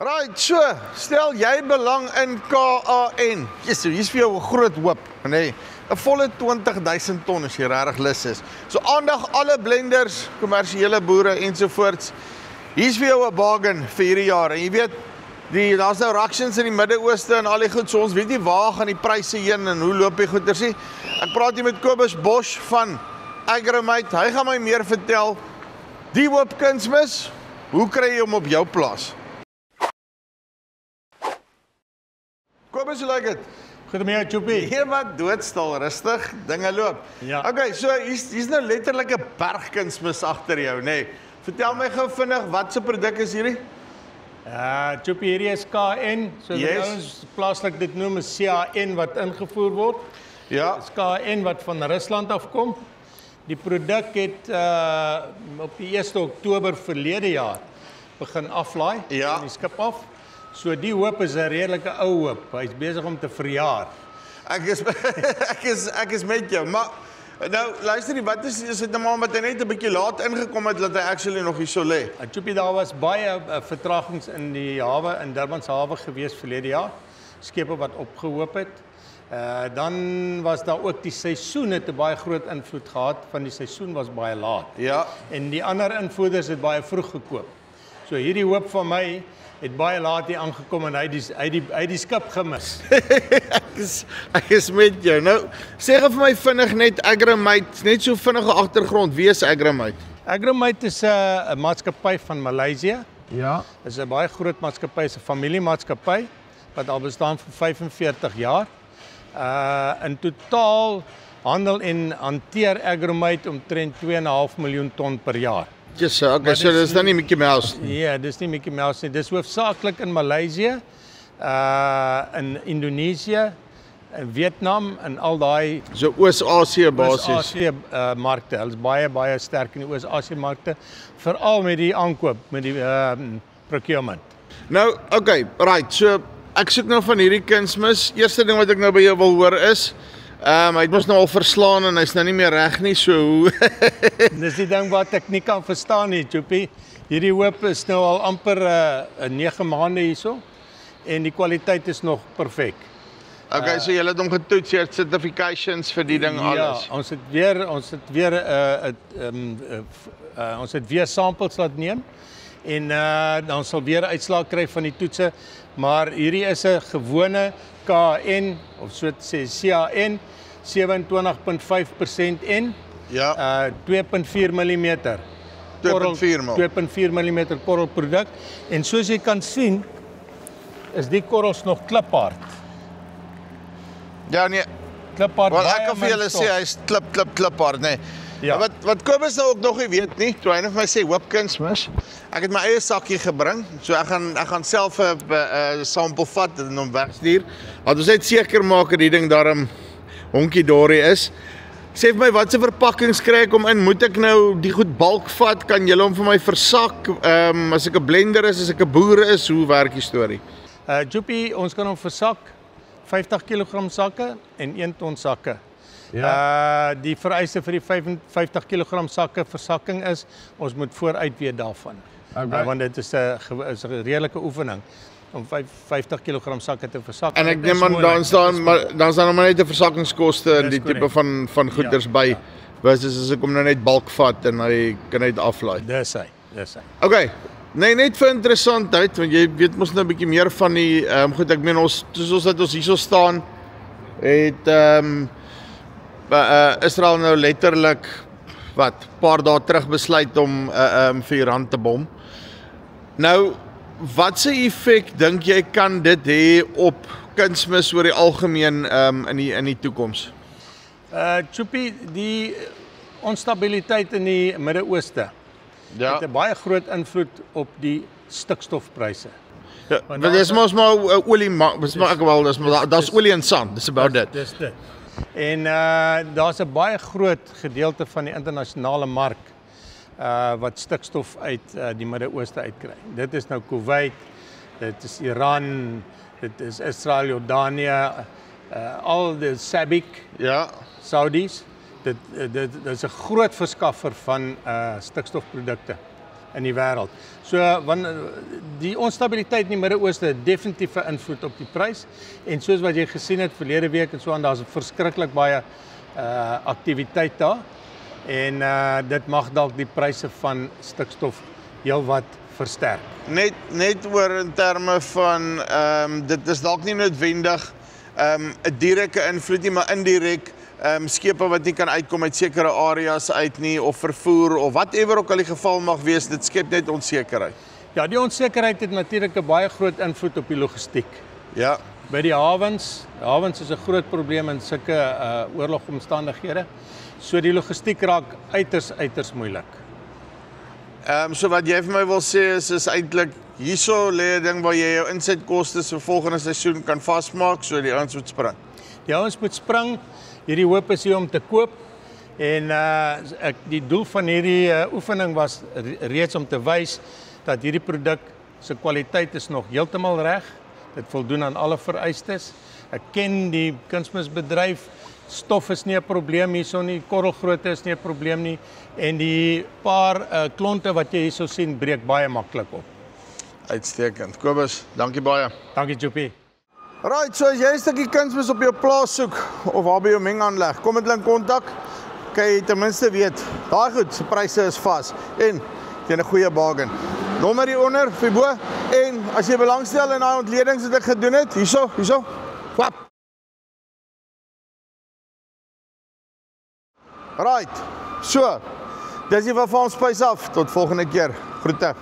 Right, so, stel jy belang in KAN. Yes, hier's vir jou 'n groot hoop, nee. 'n volle 20.000 ton as jy regtig lus is. So aandag alle blenders, kommersiële boere ensovoorts. Hier's vir jou 'n bargain vir hierdie jaar. En jy weet, daar's nou ructions in die Midde-Ooste en al die goed, so ons weet nie waar gaan die pryse heen en hoe loop die goeders nie. Ek praat hier met Kobus Bosch van Agromate. Hy gaan my meer vertel. Die hoop kunsmis, hoe kry jy hom op jou plaas? Kobus, hoe lyk dit? Goedemiddag, Choppie. Nee, wat doodstil, rustig, dinge loop. Ja. Okay, so hier's nou letterlik 'n berg kunsmis agter jou, nê. Nee. Vertel my gou vinnig, wat se produk is hierdie? Choppie, hierdie is KN, so Yes. ons plaaslik dit noem is CAN wat ingevoer word. Ja. Dis KN wat van Rusland afkom. Die produk het op die 1 Oktober verlede jaar begin aflaai Ja. van die skip af. So die hoop is 'n redelike ou hoop. Hy's besig om te verjaar. Ek is met jou, maar nou luister jy, wat is dit nou maar omdat hy net 'n bietjie laat ingekom het dat hy actually nog hier sou lê? Choppie, daar was baie vertragings in die hawe in Durban se hawe gewees verlede jaar. Skepe wat opgehoop het. Dan was daar ook die seisoen het 'n baie groot invloed gehad, van die seisoen was baie laat. Ja. En die ander invoerders het baie vroeg gekoop. So hierdie hoop van my het baie laat hier aangekom en hy het die skip gemis. Ek is met jou. Nou, sê gou vir my vinnig net Agromate, net so vinnige agtergrond, wie is Agromate? Agromate is 'n maatskappy van Maleisië. Ja. Dit is 'n baie groot maatskappy, is 'n familiemaatskappy wat al bestaan vir 45 jaar. In totaal handel en hanteer Agromate omtrent 2,5 miljoen ton per jaar. Yes, okay, so dis dan nie Mickey Mouse nie. Ja, dis nie Mickey Mouse nie. Dis hoofsaaklik in Maleisië, in Indonesië, in Vietnam en al daai So Oos-Asië basies. Oos-Asië markte. Hulle is baie sterk in die Oos-Asië markte, veral met die aankoop, met die procurement. Nou, okay, right. So ek soek nou van hierdie kunsmis. Eerste ding wat ek nou by jou wil hoor is, hy het mos nou al verslaan en hy's nou nie meer reg nie, so hoe? Dis die ding wat ek nie kan verstaan nie, Choppie. Hierdie hoop is nou al amper 9 maande hierso en die kwaliteit is nog perfek. Okay, so jy het hom getoets, jy het certifications vir die ding alles. Ja, ons het weer samples laat neem en dan sal weer uitslaag kry van die toetse, maar hierdie is 'n gewone KN of so te sê CAN 27.5% N. Ja. 2.4 mm. 2.4 mm korrelproduk en soos jy kan sien is die korrels nog kliphard. Ja, nee. Kliphard. Wel, ek kan vir julle sê hy's kliphard, nee. Ja. Wat Kobus nou ook nog nie weet nie, toe hy net vir my sê hoop kunsmis. Ek het my eie sakkie gebring, so ek gaan self 'n sample vat en hom wegstuur. Laat ons net seker maak dat die ding daarom honkie dorie is. Sê vir my, wat se verpakkings kry ek hom in? Moet ek nou die goed balk vat? Kan julle hom vir my versak? As ek 'n blender is, as ek 'n boer is, hoe werk die storie? Choppie, ons kan hom versak 50 kg sakke en 1 ton sakke. Ja. Die vereiste vir die 50 kg sakke versakking is, ons moet vooruit weet daarvan. Okay. Want dit is 'n redelike oefening om 50 kg sakke te versak. En ek neem aan dan staan nog maar net 'n versakkingskoste en die tipe van goeders by. Versus as ek hom nou net balk vat en hy kan net aflaai. Dis hy. Okay. Nee, net vir interessantheid, want jy weet mos nou 'n bietjie meer van die goed, ek meen ons soos dat ons hierso staan het Israel nou letterlik paar dae terug besluit om vir Iran te bom. Nou, wat se effek dink jy kan dit hê op kunsmis oor die algemeen in die toekoms? Choppie, die onstabiliteit in die Midde-Ooste het 'n baie groot invloed op die stikstofpryse. Ja, want dis mos maar olie, dis olie en sand, dis about it. Dis dit. En daar's 'n baie groot gedeelte van die internasionale mark wat stikstof uit die Midde-Ooste uitkry. Dit is nou Kuwait, dit is Iran, dit is Israel, Jordanië, al die SABIC, ja, Saudis. Dit is 'n groot verskaffer van stikstofprodukte in die wêreld. So die onstabiliteit in die Midde-Ooste het definitief 'n invloed op die prys en soos wat jy gesien het verlede week en so aan, daar's verskriklik baie aktiwiteit daar en dit mag dalk die pryse van stikstof heelwat versterk. Net oor in terme van dit is dalk nie noodwendig 'n direkte invloed nie, maar indirek skepe wat nie kan uitkom uit sekere areas uit nie of vervoer of whatever ook al die geval mag wees, dit skep net onsekerheid. Ja, die onsekerheid het natuurlik 'n baie groot invloed op die logistiek. Ja. By die hawens is 'n groot probleem in sulke oorlogomstandighede. So die logistiek raak uiters moeilik. So wat jy vir my wil sê is eintlik hierso lê 'n ding waar jy jou insetkostes vir volgende seisoen kan vasmaak, so die ouens moet spring. Die ouens moet spring. Hierdie hoop is hier om te koop en die doel van hierdie oefening was reeds om te wys dat hierdie produk se kwaliteit is nog heeltemal reg. Dit voldoen aan alle vereistes. Ek ken die kunsmisbedryf. Stof is nie 'n probleem hierso nie, korrelgrootte is nie 'n probleem nie en die paar klonte wat jy hierso sien breek baie maklik op. Uitstekend. Kobus, dankie baie. Dankie Jopie. Right, so as jy 'n stukkie kunsmis op jou plaas soek of waar by jou mengaanleg, kom met hulle in kontak. Kan jy ten minste weet, daai goed, se pryse is vas en teen 'n goeie bargain. Nommer hier onder, vir bo en as jy belangstel in daai ontledings wat ek gedoen het, hierso. Wap. Right. So, dis die van Farm Spice af. Tot volgende keer. Groete.